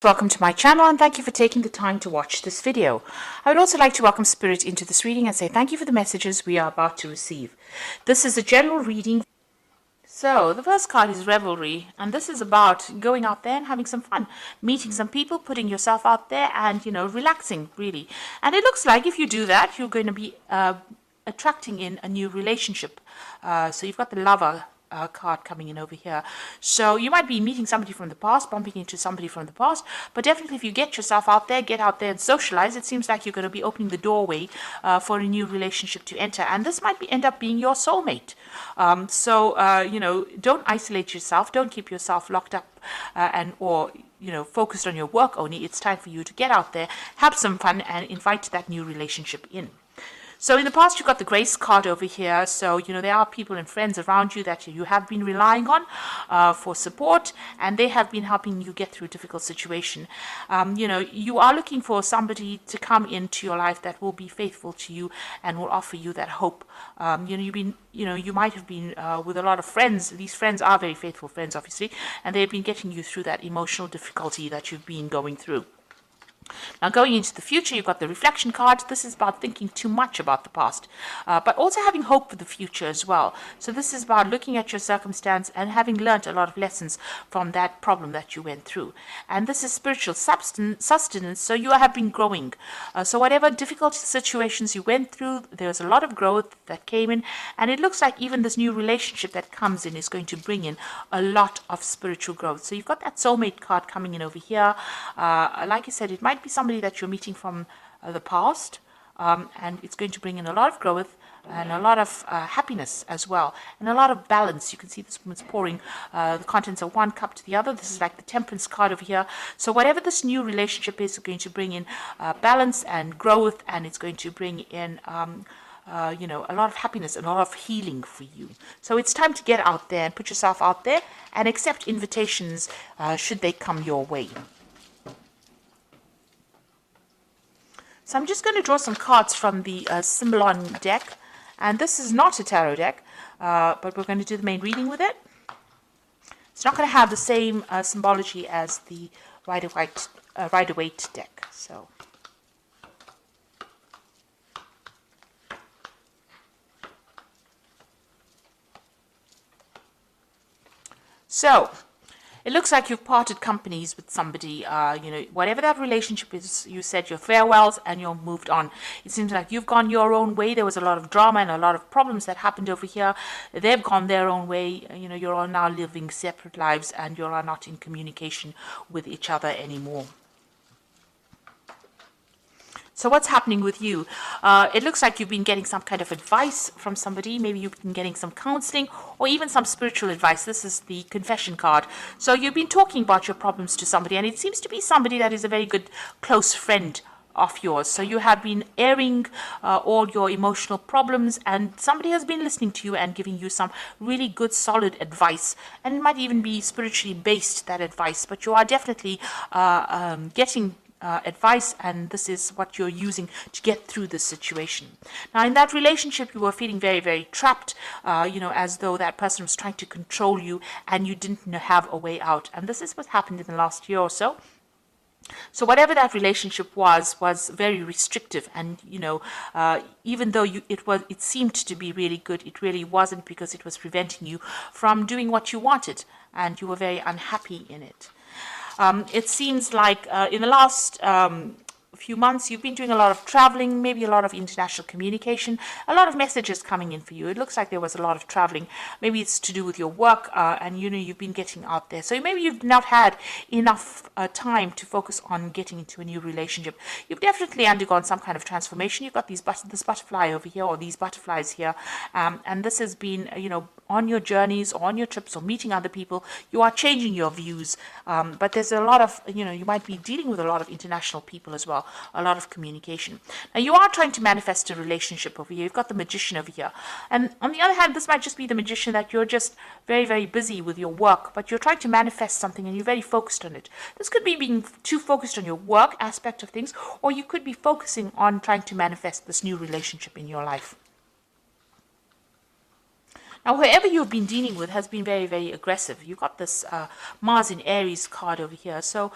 Welcome to my channel and thank you for taking the time to watch this video. I would also like to welcome Spirit into this reading and say thank you for the messages we are about to receive. This is a general reading. So the first card is Revelry, and this is about going out there and having some fun, meeting some people, putting yourself out there and, relaxing really. And it looks like if you do that, you're going to be attracting in a new relationship. So you've got the Lover card coming in over here. So you might be meeting somebody from the past, bumping into somebody from the past, but definitely if you get yourself out there, get out there and socialize, it seems like you're going to be opening the doorway for a new relationship to enter. And this might end up being your soulmate. Don't isolate yourself. Don't keep yourself locked up or focused on your work only. It's time for you to get out there, have some fun, and invite that new relationship in. So in the past, you've got the Grace card over here. So, there are people and friends around you that you have been relying on for support, and they have been helping you get through a difficult situation. You are looking for somebody to come into your life that will be faithful to you and will offer you that hope. You might have been with a lot of friends. These friends are very faithful friends, obviously, and they've been getting you through that emotional difficulty that you've been going through. Now, going into the future, you've got the Reflection card. This is about thinking too much about the past, but also having hope for the future as well. So this is about looking at your circumstance and having learned a lot of lessons from that problem that you went through. And this is spiritual sustenance, so you have been growing. So whatever difficult situations you went through, there's a lot of growth that came in, and it looks like even this new relationship that comes in is going to bring in a lot of spiritual growth. So you've got that soulmate card coming in over here. Like I said, it might be somebody that you're meeting from the past, and it's going to bring in a lot of growth and a lot of happiness as well, and a lot of balance. You can see this woman's pouring the contents of one cup to the other. This is like the Temperance card over here. So whatever this new relationship is going to bring in balance and growth, and it's going to bring in a lot of happiness and a lot of healing for you. So it's time to get out there and put yourself out there and accept invitations should they come your way. So I'm just going to draw some cards from the Symbolon deck. And this is not a tarot deck, but we're going to do the main reading with it. It's not going to have the same symbology as the Rider-Waite deck. So it looks like you've parted companies with somebody, whatever that relationship is, you said your farewells and you're moved on. It seems like you've gone your own way. There was a lot of drama and a lot of problems that happened over here. They've gone their own way. You're all now living separate lives and you're not in communication with each other anymore. So what's happening with you? It looks like you've been getting some kind of advice from somebody. Maybe you've been getting some counseling or even some spiritual advice. This is the Confession card. So you've been talking about your problems to somebody, and it seems to be somebody that is a very good close friend of yours. So you have been airing all your emotional problems, and somebody has been listening to you and giving you some really good solid advice, and it might even be spiritually based, that advice, but you are definitely getting advice, and this is what you're using to get through this situation. Now, in that relationship, you were feeling very, very trapped, as though that person was trying to control you and you didn't have a way out. And this is what happened in the last year or so. So whatever that relationship was very restrictive, and even though it seemed to be really good, it really wasn't, because it was preventing you from doing what you wanted, and you were very unhappy in it. It seems like in the last few months you've been doing a lot of traveling, maybe a lot of international communication, a lot of messages coming in for you. It looks like there was a lot of traveling. Maybe it's to do with your work, and you've been getting out there. So maybe you've not had enough time to focus on getting into a new relationship. You've definitely undergone some kind of transformation. You've got this butterfly over here, or these butterflies here, and this has been on your journeys or on your trips or meeting other people. You are changing your views, but there's a lot of you might be dealing with a lot of international people as well, a lot of communication. Now, you are trying to manifest a relationship over here. You've got the Magician over here, and on the other hand, this might just be the Magician that you're just very, very busy with your work, but you're trying to manifest something and you're very focused on it. This could be being too focused on your work aspect of things, or you could be focusing on trying to manifest this new relationship in your life. Now, whoever you've been dealing with has been very, very aggressive. You got this Mars in Aries card over here. So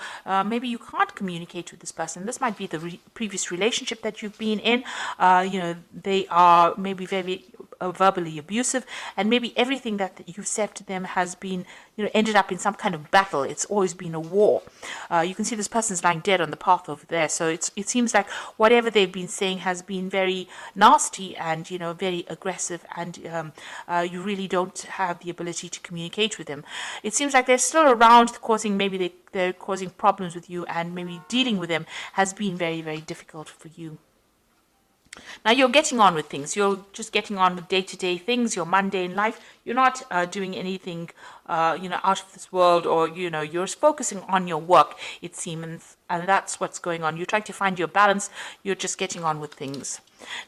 maybe you can't communicate with this person. This might be the previous relationship that you've been in. They are maybe very verbally abusive, and maybe everything that you've said to them has been, ended up in some kind of battle. It's always been a war. You can see this person's lying dead on the path over there. So it seems like whatever they've been saying has been very nasty and, very aggressive, and you really don't have the ability to communicate with them. It seems like they're still around, causing, maybe they're causing problems with you, and maybe dealing with them has been very, very difficult for you. Now you're getting on with things. You're just getting on with day-to-day things, your mundane life. You're not doing anything, out of this world, or, you're focusing on your work, it seems, and that's what's going on. You're trying to find your balance. You're just getting on with things.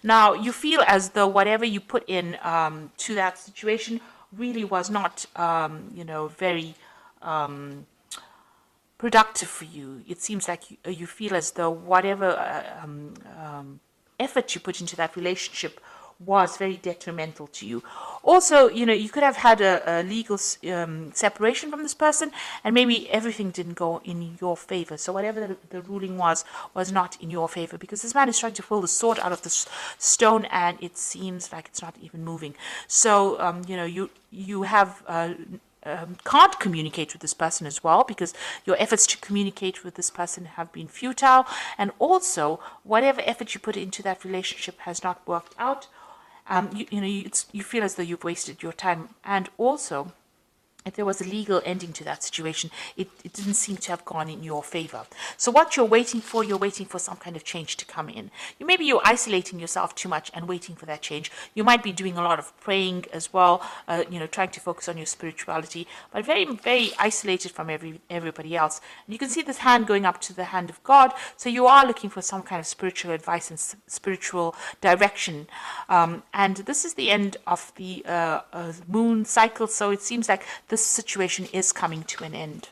Now you feel as though whatever you put in to that situation really was not, very productive for you. It seems like you feel as though whatever effort you put into that relationship was very detrimental to you. Also, you could have had a legal separation from this person, and maybe everything didn't go in your favor. So whatever the ruling was not in your favor, because this man is trying to pull the sword out of the stone, and it seems like it's not even moving. So, you have can't communicate with this person as well, because your efforts to communicate with this person have been futile, and also whatever effort you put into that relationship has not worked out. You feel as though you've wasted your time, and also if there was a legal ending to that situation, it didn't seem to have gone in your favor. So what you're waiting for some kind of change to come in. Maybe you're isolating yourself too much and waiting for that change. You might be doing a lot of praying as well, trying to focus on your spirituality, but very, very isolated from everybody else. And you can see this hand going up to the hand of God. So you are looking for some kind of spiritual advice and spiritual direction. And this is the end of the moon cycle. So it seems like this situation is coming to an end.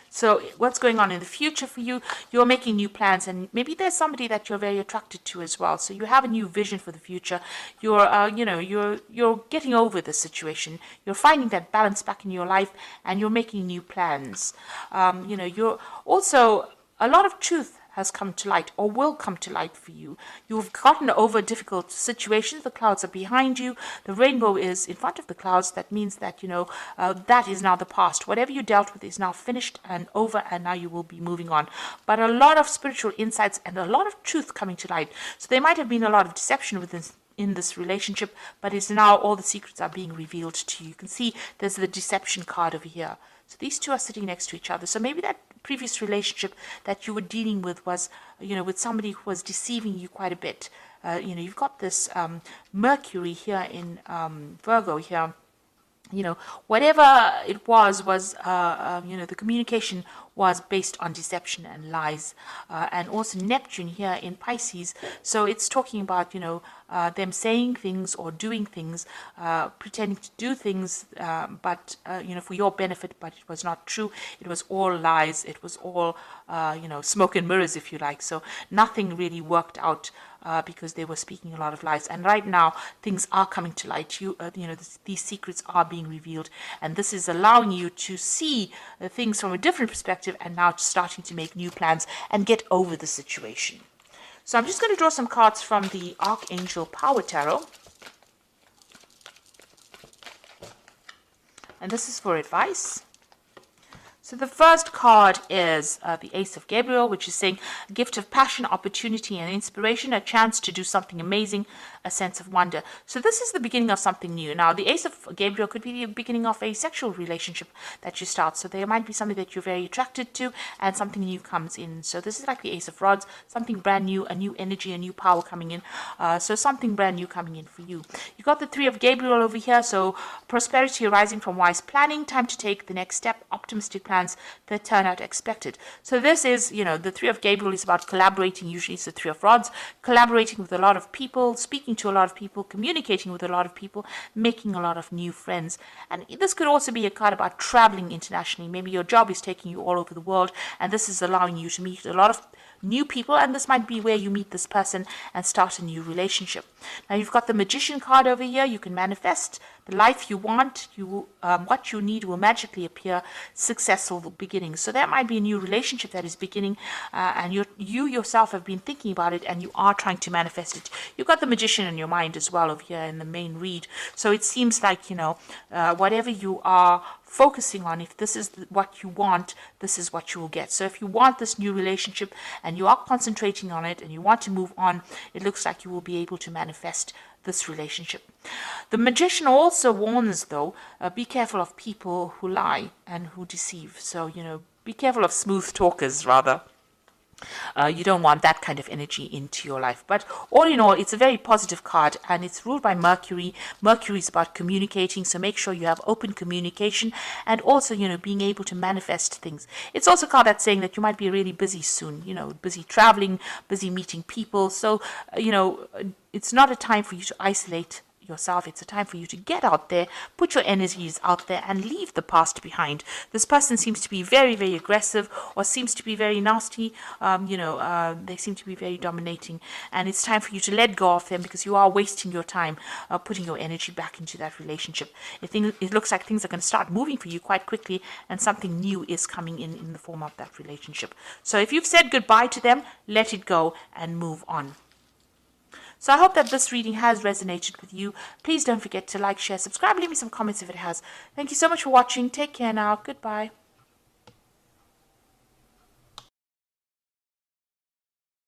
So what's going on in the future for you? You're making new plans, and maybe there's somebody that you're very attracted to as well. So you have a new vision for the future. You're, you're getting over the situation. You're finding that balance back in your life, and you're making new plans. You're also, a lot of truth has come to light, or will come to light for you. You've gotten over difficult situations. The clouds are behind you. The rainbow is in front of the clouds. That means that, that is now the past. Whatever you dealt with is now finished and over, and now you will be moving on. But a lot of spiritual insights and a lot of truth coming to light. So there might have been a lot of deception in this relationship, but it's now all the secrets are being revealed to you. You can see there's the deception card over here. So these two are sitting next to each other. So maybe that previous relationship that you were dealing with was, with somebody who was deceiving you quite a bit. You've got this Mercury here in Virgo here. Whatever it was, the communication was based on deception and lies. And also Neptune here in Pisces. So it's talking about, them saying things or doing things, pretending to do things, but, for your benefit, but it was not true. It was all lies. It was all, smoke and mirrors, if you like. So nothing really worked out. Because they were speaking a lot of lies, and right now things are coming to light. These secrets are being revealed, and this is allowing you to see things from a different perspective, and now starting to make new plans and get over the situation. So I'm just going to draw some cards from the Archangel Power Tarot, and this is for advice. So the first card is the Ace of Gabriel, which is saying a gift of passion, opportunity, and inspiration, a chance to do something amazing, a sense of wonder. So this is the beginning of something new. Now, the Ace of Gabriel could be the beginning of a sexual relationship that you start. So there might be something that you're very attracted to, and something new comes in. So this is like the Ace of Rods, something brand new, a new energy, a new power coming in. So something brand new coming in for you. You got the Three of Gabriel over here. So prosperity arising from wise planning, time to take the next step, optimistic plans that turn out expected. So this is, the Three of Gabriel is about collaborating. Usually it's the Three of Rods, collaborating with a lot of people, speaking to a lot of people, communicating with a lot of people, making a lot of new friends. And this could also be a card about traveling internationally. Maybe your job is taking you all over the world, and this is allowing you to meet a lot of new people, and this might be where you meet this person and start a new relationship. Now you've got the Magician card over here. You can manifest the life you want. What you need will magically appear. Successful beginnings. So that might be a new relationship that is beginning, and you yourself have been thinking about it, and you are trying to manifest it. You've got the Magician in your mind as well over here in the main read. So it seems like, whatever you are focusing on, if this is what you want, this is what you will get. So if you want this new relationship and you are concentrating on it and you want to move on, it looks like you will be able to manifest this relationship. The Magician also warns, though, be careful of people who lie and who deceive. So, be careful of smooth talkers, rather. You don't want that kind of energy into your life. But all in all, it's a very positive card, and it's ruled by Mercury. Mercury is about communicating, so make sure you have open communication, and also, being able to manifest things. It's also a card that's saying that you might be really busy soon, busy traveling, busy meeting people. So, it's not a time for you to isolate yourself. It's a time for you to get out there, put your energies out there, and leave the past behind. This person seems to be very, very aggressive, or seems to be very nasty. They seem to be very dominating, and it's time for you to let go of them, because you are wasting your time putting your energy back into that relationship. It looks like things are going to start moving for you quite quickly, and something new is coming in the form of that relationship. So if you've said goodbye to them, let it go and move on. So I hope that this reading has resonated with you. Please don't forget to like, share, subscribe, leave me some comments if it has. Thank you so much for watching. Take care now. Goodbye.